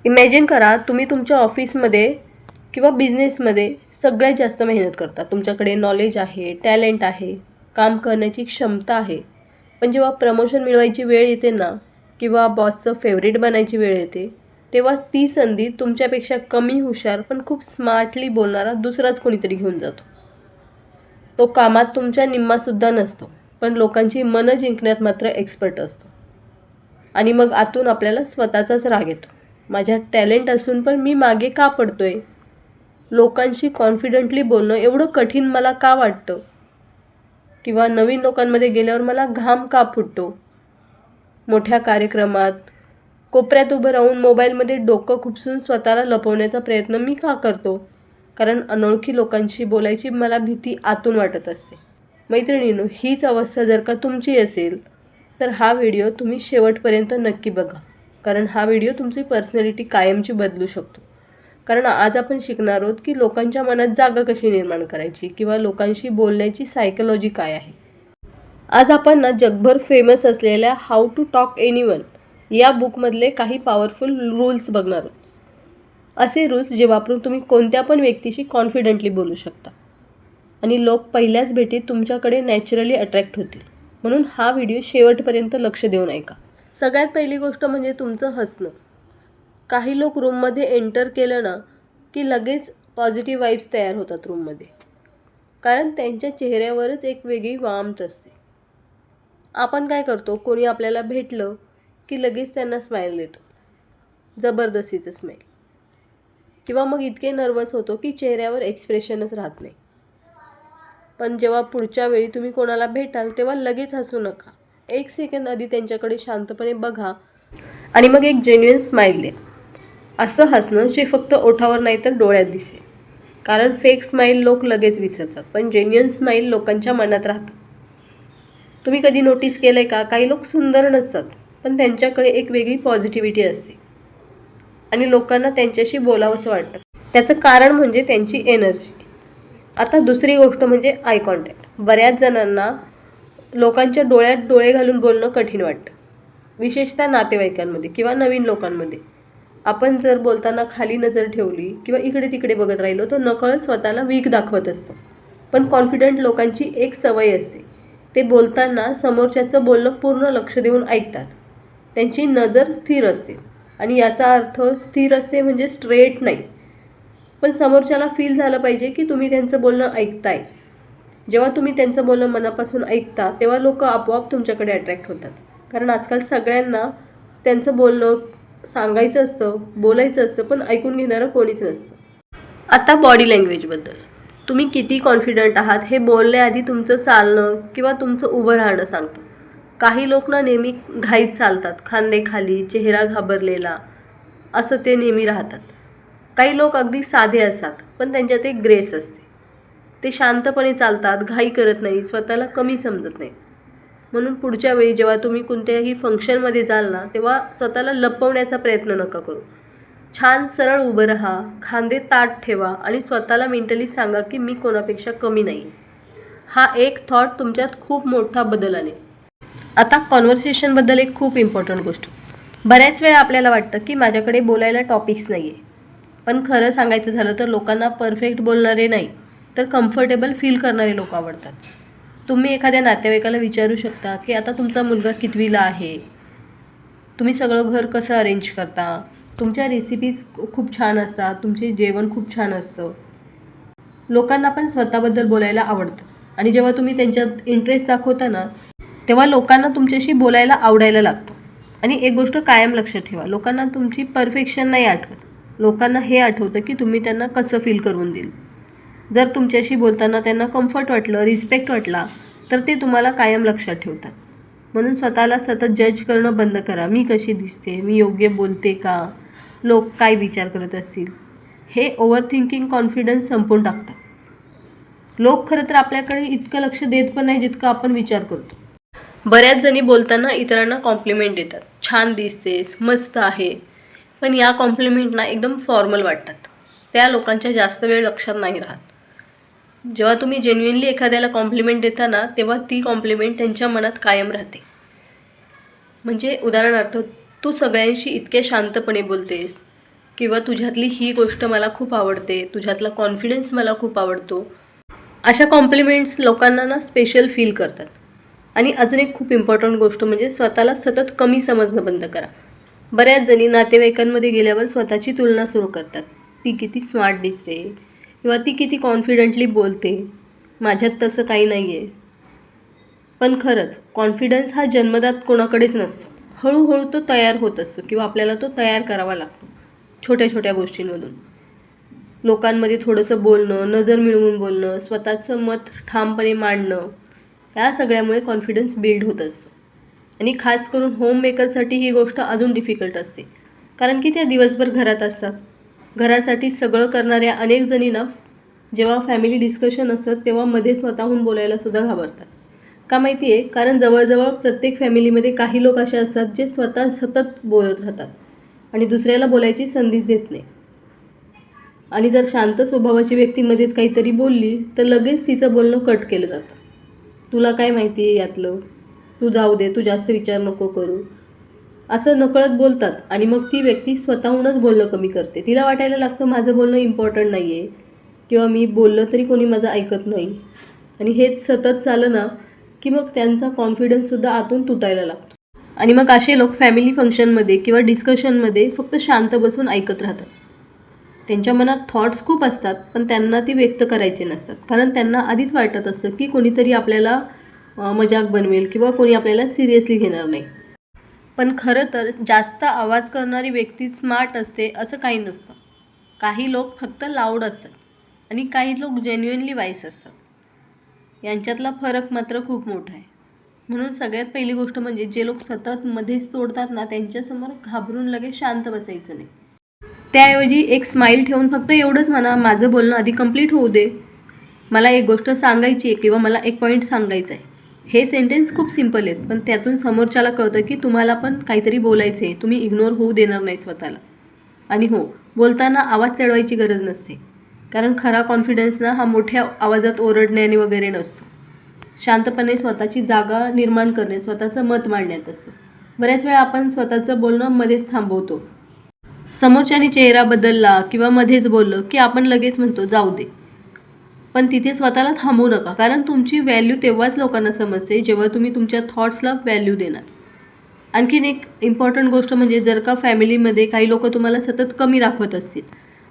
Imagine करा तुम्ही तुमच्या ऑफिसमध्ये किंवा बिझनेसमध्ये सगळ्यात जास्त मेहनत करता. तुमच्याकडे नॉलेज आहे, टॅलेंट आहे, काम करण्याची क्षमता आहे. पण जेव्हा प्रमोशन मिळवायची वेळ येते ना किंवा बॉसचं फेवरेट बनायची वेळ येते, तेव्हा ती संधी तुमच्यापेक्षा कमी हुशार पण खूप स्मार्टली बोलणारा दुसराच कोणीतरी घेऊन जातो. तो कामात तुमच्या निम्मासुद्धा नसतो, पण लोकांची मनं जिंकण्यात मात्र एक्सपर्ट असतो. आणि मग आतून आपल्याला स्वतःचाच राग येतो. माझ्यात टॅलेंट असून पण मी मागे का पडतोय? लोकांशी कॉन्फिडंटली बोलणं एवढं कठीण मला का वाटतं? किंवा नवीन लोकांमध्ये गेल्यावर मला घाम का फुटतो? मोठ्या कार्यक्रमात कोपऱ्यात उभं राहून मोबाईलमध्ये डोकं खुपसून स्वतःला लपवण्याचा प्रयत्न मी का करतो? कारण अनोळखी लोकांशी बोलायची मला भीती आतून वाटत असते. मैत्रिणींनो, हीच अवस्था जर का तुमची असेल तर हा व्हिडिओ तुम्ही शेवटपर्यंत नक्की बघा. कारण हा व्हिडिओ तुमची पर्सनॅलिटी कायमची बदलू शकतो. कारण आज आपण शिकणार आहोत की लोकांच्या मनात जागा कशी निर्माण करायची किंवा लोकांशी बोलण्याची सायकोलॉजी काय आहे. आज आपण ना जगभर फेमस असलेल्या हाऊ टू टॉक एनीवन या बुकमधले काही पॉवरफुल रूल्स बघणार आहोत. असे रूल्स जे वापरून तुम्ही कोणत्या पण व्यक्तीशी कॉन्फिडंटली बोलू शकता आणि लोक पहिल्याच भेटीत तुमच्याकडे नॅचरली अट्रॅक्ट होतील. म्हणून हा व्हिडिओ शेवटपर्यंत लक्ष देऊन ऐका. सगळ्यात पहिली गोष्ट म्हणजे तुमचं हसणं. काही लोक रूममध्ये एंटर केलं ना की लगेच पॉझिटिव्ह वाईब्स तयार होतात रूममध्ये. कारण त्यांच्या चेहऱ्यावरच एक वेगळी वार्मथ असते. आपण काय करतो, कोणी आपल्याला भेटलं की लगेच त्यांना स्माईल देतो, जबरदस्तीचं स्माईल. किंवा मग इतके नर्वस होतो की चेहऱ्यावर एक्सप्रेशनच राहत नाही. पण जेव्हा पुढच्या वेळी तुम्ही कोणाला भेटाल तेव्हा लगेच हसू नका. 1 सेकंद आधी त्यांच्याकडे शांतपणे बघा आणि मग एक जेन्युइन स्माईल द्या. असं हसणं जे फक्त ओठावर नाही तर डोळ्यात दिसेल. कारण फेक स्माईल लोक लगेच विसरतात, पण जेन्युइन स्माईल लोकांच्या मनात राहतात. तुम्ही कधी नोटीस केलं आहे का, काही लोक सुंदर नसतात पण त्यांच्याकडे एक वेगळी पॉझिटिव्हिटी असते आणि लोकांना त्यांच्याशी बोलावंसं वाटतं. त्याचं कारण म्हणजे त्यांची एनर्जी. आता दुसरी गोष्ट म्हणजे आय कॉन्टॅक्ट. बऱ्याच जणांना लोकांच्या डोळ्यात डोळे घालून बोलणं कठीण वाटतं, विशेषतः नातेवाईकांमध्ये किंवा नवीन लोकांमध्ये. आपण जर बोलताना खाली नजर ठेवली किंवा इकडे तिकडे बघत राहिलो तर नकळत स्वतःला वीक दाखवत असतो. पण कॉन्फिडंट लोकांची एक सवय असते, ते बोलताना समोरच्याचं बोलणं पूर्ण लक्ष देऊन ऐकतात. त्यांची नजर स्थिर असते आणि याचा अर्थ स्थिर असते म्हणजे स्ट्रेट नाही, पण समोरच्याला फील झालं पाहिजे की तुम्ही त्यांचं बोलणं ऐकताय. जेव्हा तुम्ही त्यांचं बोलणं मनापासून ऐकता तेव्हा लोक आपोआप तुमच्याकडे अट्रॅक्ट होतात. कारण आजकाल सगळ्यांना त्यांचं बोलणं सांगायचं असतं, बोलायचं असतं, पण ऐकून घेणारं कोणीच नसतं. आता बॉडी लँग्वेजबद्दल. तुम्ही किती कॉन्फिडंट आहात हे बोलण्याआधी तुमचं चालणं किंवा तुमचं उभं राहणं सांगतं. काही लोक ना नेहमी घाईत चालतात, खांदे खाली, चेहरा घाबरलेला, असं ते नेहमी राहतात. काही लोक अगदी साधे असतात पण त्यांच्यात एक ग्रेस असते. ते शांतपणे चालतात, घाई करत नाही, स्वतःला कमी समजत नाही. म्हणून पुढच्या वेळी जेव्हा तुम्ही कोणत्याही फंक्शनमध्ये जाल ना तेव्हा स्वतःला लपवण्याचा प्रयत्न नका करू. छान सरळ उभं राहा, खांदे ताठ ठेवा आणि स्वतःला मेंटली सांगा की मी कोणापेक्षा कमी नाही. हा एक थॉट तुमच्यात खूप मोठा बदल आणेल. आता कॉन्व्हर्सेशनबद्दल एक खूप इम्पॉर्टंट गोष्ट. बऱ्याच वेळा आपल्याला वाटतं की माझ्याकडे बोलायला टॉपिक्स नाही आहे. पण खरं सांगायचं झालं तर लोकांना परफेक्ट बोलणारे नाही तर कम्फर्टेबल फील करणारे लोक आवडतात. तुम्ही एखाद्या नातेवाईकाला विचारू शकता की आता तुमचा मुलगा कितवीला आहे, तुम्ही सगळं घर कसं अरेंज करता, तुमच्या रेसिपीज खूप छान असतात, तुमचे जेवण खूप छान असतं. लोकांना पण स्वतःबद्दल बोलायला आवडतं आणि जेव्हा तुम्ही त्यांच्यात इंटरेस्ट दाखवता ना तेव्हा लोकांना तुमच्याशी बोलायला आवडायला लागतं. आणि एक गोष्ट कायम लक्षात ठेवा, लोकांना तुमची परफेक्शन नाही आठवत, लोकांना हे आठवतं की तुम्ही त्यांना कसं फील करून दिलं. जर तुमच्याशी बोलताना त्यांना कम्फर्ट वाटलं, रिस्पेक्ट वाटला तर ते तुम्हाला कायम लक्षात ठेवतात. म्हणून स्वतःला सतत जज करणं बंद करा. मी कशी दिसते, मी योग्य बोलते का, लोक काय विचार करत असतील, हे ओव्हरथिंकिंग कॉन्फिडन्स संपवून टाकतात. लोक खरं तर आपल्याकडे इतकं लक्ष देत पण नाही जितकं आपण विचार करतो. बऱ्याच जणी बोलताना इतरांना कॉम्प्लिमेंट देतात, छान दिसतेस, मस्त आहे, पण या कॉम्प्लिमेंटना एकदम फॉर्मल वाटतात. त्या लोकांच्या जास्त वेळ लक्षात नाही राहत. जेव्हा तुम्ही जेन्युइनली एखाद्याला कॉम्प्लिमेंट देता ना तेव्हा ती कॉम्प्लिमेंट त्यांच्या मनात कायम राहते. म्हणजे उदाहरणार्थ, तू सगळ्यांशी इतके शांतपणे बोलतेस, किंवा तुझ्यातली ही गोष्ट मला खूप आवडते, तुझ्यातला कॉन्फिडन्स मला खूप आवडतो. अशा कॉम्प्लिमेंट्स लोकांना ना स्पेशल फील करतात. आणि अजून एक खूप इम्पॉर्टंट गोष्ट म्हणजे स्वतःला सतत कमी समजणं बंद करा. बऱ्याच जणी नातेवाईकांमध्ये गेल्यावर स्वतःची तुलना सुरू करतात. ती किती स्मार्ट दिसते किंवा ती किती कॉन्फिडंटली बोलते, माझ्यात तसं काही नाही आहे. पण खरंच कॉन्फिडन्स हा जन्मदात कोणाकडेच नसतो. हळूहळू तो तयार होत असतो किंवा आपल्याला तो तयार करावा लागतो छोट्या छोट्या गोष्टींमधून. लोकांमध्ये थोडंसं बोलणं, नजर मिळवून बोलणं, स्वतःचं मत ठामपणे मांडणं, या सगळ्यामुळे कॉन्फिडन्स बिल्ड होत असतो. आणि खास करून होममेकरसाठी ही गोष्ट अजून डिफिकल्ट असते, कारण की त्या दिवसभर घरात असतात. घरासाठी सगळं करणाऱ्या अनेक जणींना जेव्हा फॅमिली डिस्कशन असतं तेव्हा मध्ये स्वतःहून बोलायलासुद्धा घाबरतात. का माहिती आहे? कारण जवळजवळ प्रत्येक फॅमिलीमध्ये काही लोक असे असतात जे स्वतः सतत बोलत राहतात आणि दुसऱ्याला बोलायची संधीच देत नाही. आणि जर शांत स्वभावाची व्यक्ती मध्येच काहीतरी बोलली तर लगेच तिचं बोलणं कट केलं जातं. तुला काय माहिती आहे यातलं? तू जाऊ दे, तू जास्त विचार नको करू, असं नकळत बोलतात. आणि मग ती व्यक्ती स्वतःहूनच बोलणं कमी करते. तिला वाटायला लागतं माझं बोलणं इम्पॉर्टंट नाही आहे किंवा मी बोललं तरी कोणी माझं ऐकत नाही. आणि हेच सतत चाललं ना की मग त्यांचा कॉन्फिडन्ससुद्धा आतून तुटायला लागतो. आणि मग असे लोक फॅमिली फंक्शनमध्ये किंवा डिस्कशनमध्ये फक्त शांत बसून ऐकत राहतात. त्यांच्या मनात थॉट्स खूप असतात पण त्यांना ती व्यक्त करायचे नसतात, कारण त्यांना आधीच वाटत असतं की कोणीतरी आपल्याला मजाक बनवेल किंवा कोणी आपल्याला सिरियसली घेणार नाही. पण खरं तर जास्त आवाज करणारी व्यक्ती स्मार्ट असते असं काही नसतं. काही लोक फक्त लाऊड असतात आणि काही लोक जेन्युइनली वाईस असतात. यांच्यातला फरक मात्र खूप मोठा आहे. म्हणून सगळ्यात पहिली गोष्ट म्हणजे जे लोक सतत मध्येच तोडतात ना, त्यांच्यासमोर घाबरून लगेच शांत बसायचं नाही. त्याऐवजी एक स्माईल ठेवून फक्त एवढंच म्हणा, माझं बोलणं आधी कंप्लीट होऊ दे, मला एक गोष्ट सांगायची आहे किंवा मला एक पॉईंट सांगायचा आहे. हे सेंटेन्स खूप सिम्पल आहेत पण त्यातून समोरच्याला कळतं की तुम्हाला पण काहीतरी बोलायचं आहे, तुम्ही इग्नोर होऊ देणार नाही स्वतःला. आणि हो, बोलताना आवाज चढवायची गरज नसते, कारण खरा कॉन्फिडन्स ना हा मोठ्या आवाजात ओरडण्याने वगैरे नसतो. शांतपणे स्वतःची जागा निर्माण करणे, स्वतःचं मत मांडण्यात असतो. बऱ्याच वेळा आपण स्वतःचं बोलणं मध्येच थांबवतो. समोरच्याने चेहरा बदलला किंवा मध्येच बोललं की आपण लगेच म्हणतो जाऊ दे. पण तिथे स्वतःला थांबवू नका, कारण तुमची व्हॅल्यू तेव्हाच लोकांना समजते जेव्हा तुम्ही तुमच्या थॉट्सला व्हॅल्यू देणार. आणखीन एक इम्पॉर्टंट गोष्ट म्हणजे जर का फॅमिलीमध्ये काही लोक तुम्हाला सतत कमी दाखवत असतील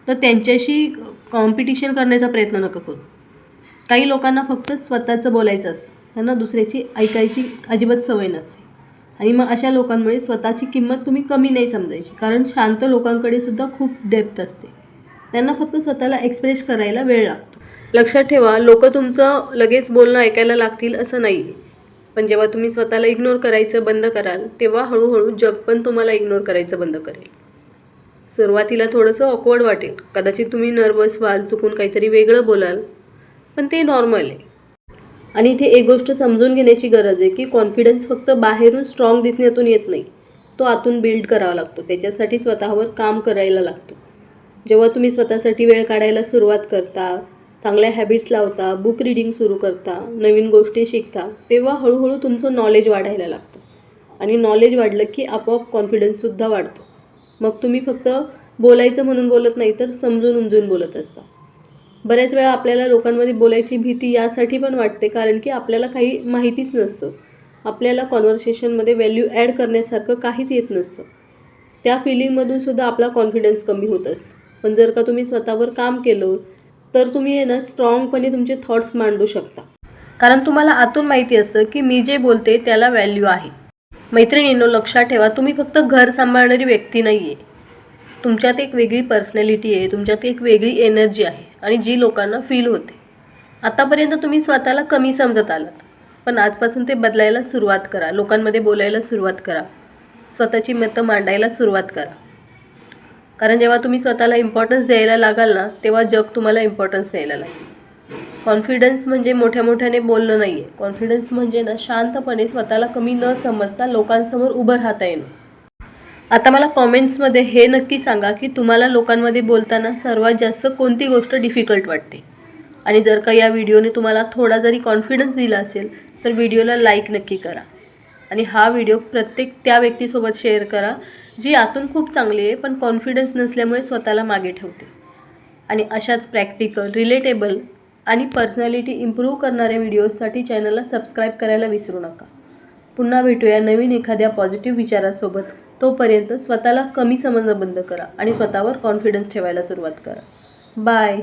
तर त्यांच्याशी कॉम्पिटिशन करण्याचा प्रयत्न नका करू. काही लोकांना फक्त स्वतःचं बोलायचं असतं, त्यांना दुसऱ्याची ऐकायची अजिबात सवय नसते. आणि मग अशा लोकांमुळे स्वतःची किंमत तुम्ही कमी नाही समजायची, कारण शांत लोकांकडे सुद्धा खूप डेप्थ असते. त्यांना फक्त स्वतःला एक्सप्रेस करायला वेळ लागतो. लक्षात ठेवा, लोक तुमचं लगेच बोलणं ऐकायला लागतील असं नाही आहे. पण जेव्हा तुम्ही स्वतःला इग्नोर करायचं बंद कराल तेव्हा हळूहळू जग पण तुम्हाला इग्नोर करायचं बंद करेल. सुरुवातीला थोडंसं ऑकवर्ड वाटेल, कदाचित तुम्ही नर्वस व्हाल, चुकून काहीतरी वेगळं बोलाल, पण ते नॉर्मल आहे. आणि इथे एक गोष्ट समजून घेण्याची गरज आहे की कॉन्फिडन्स फक्त बाहेरून स्ट्रॉंग दिसण्यातून येत नाही, तो आतून बिल्ड करावा लागतो. त्याच्यासाठी स्वतःवर काम करायला लागतो. जेव्हा तुम्ही स्वतःसाठी वेळ काढायला सुरुवात करता, चांगल्या हॅबिट्स लावता, बुक रीडिंग सुरू करता, नवीन गोष्टी शिकता, तेव्हा हळूहळू तुमचं नॉलेज वाढायला लागतं. आणि नॉलेज वाढलं की आपोआप कॉन्फिडन्ससुद्धा वाढतो. मग तुम्ही फक्त बोलायचं म्हणून बोलत नाही तर समजून उमजून बोलत असता. बऱ्याच वेळा आपल्याला लोकांमध्ये बोलायची भीती यासाठी पण वाटते, कारण की आपल्याला काही माहितीच नसतं. आपल्याला कॉन्व्हर्सेशनमध्ये व्हॅल्यू ॲड करण्यासारखं काहीच येत नसतं. त्या फिलिंगमधून सुद्धा आपला कॉन्फिडन्स कमी होत असतो. पण जर का तुम्ही स्वतःवर काम केलं तर तुम्ही आहे ना स्ट्रॉंगपणे तुमचे थॉट्स मांडू शकता, कारण तुम्हाला आतून माहिती असतं की मी जे बोलते त्याला व्हॅल्यू आहे. मैत्रिणींनो, लक्षात ठेवा, तुम्ही फक्त घर सांभाळणारी व्यक्ती नाही आहे. तुमच्यात एक वेगळी पर्सनॅलिटी आहे, तुमच्यात एक वेगळी एनर्जी आहे आणि जी लोकांना फील होते. आतापर्यंत तुम्ही स्वतःला कमी समजत आलात, पण आजपासून ते बदलायला सुरुवात करा. लोकांमध्ये बोलायला सुरुवात करा, स्वतःची मतं मांडायला सुरुवात करा. कारण जेव्हा तुम्ही स्वतःला इम्पॉर्टन्स द्यायला लागाल ना तेव्हा जग तुम्हाला इम्पॉर्टन्स द्यायला लागेल. कॉन्फिडन्स म्हणजे मोठ्या मोठ्याने बोलणं नाही आहे. कॉन्फिडन्स म्हणजे ना शांतपणे स्वतःला कमी न समजता लोकांसमोर उभं राहता येणं. आता मला कॉमेंट्समध्ये हे नक्की सांगा की तुम्हाला लोकांमध्ये बोलताना सर्वात जास्त कोणती गोष्ट डिफिकल्ट वाटते. आणि जर का या व्हिडिओने तुम्हाला थोडा जरी कॉन्फिडन्स दिला असेल तर व्हिडिओला लाईक नक्की करा. आणि हा व्हिडिओ प्रत्येक त्या व्यक्तीसोबत शेअर करा जी आतून खूप चांगली आहे पण कॉन्फिडन्स नसल्यामुळे स्वतःला मागे ठेवते. आणि अशाच प्रॅक्टिकल, रिलेटेबल आणि पर्सनॅलिटी इम्प्रूव्ह करणाऱ्या व्हिडिओजसाठी चॅनलला सबस्क्राईब करायला विसरू नका. पुन्हा भेटूया नवीन एखाद्या पॉझिटिव्ह विचारासोबत. तोपर्यंत स्वतःला कमी समजणं बंद करा आणि स्वतःवर कॉन्फिडन्स ठेवायला सुरुवात करा. बाय.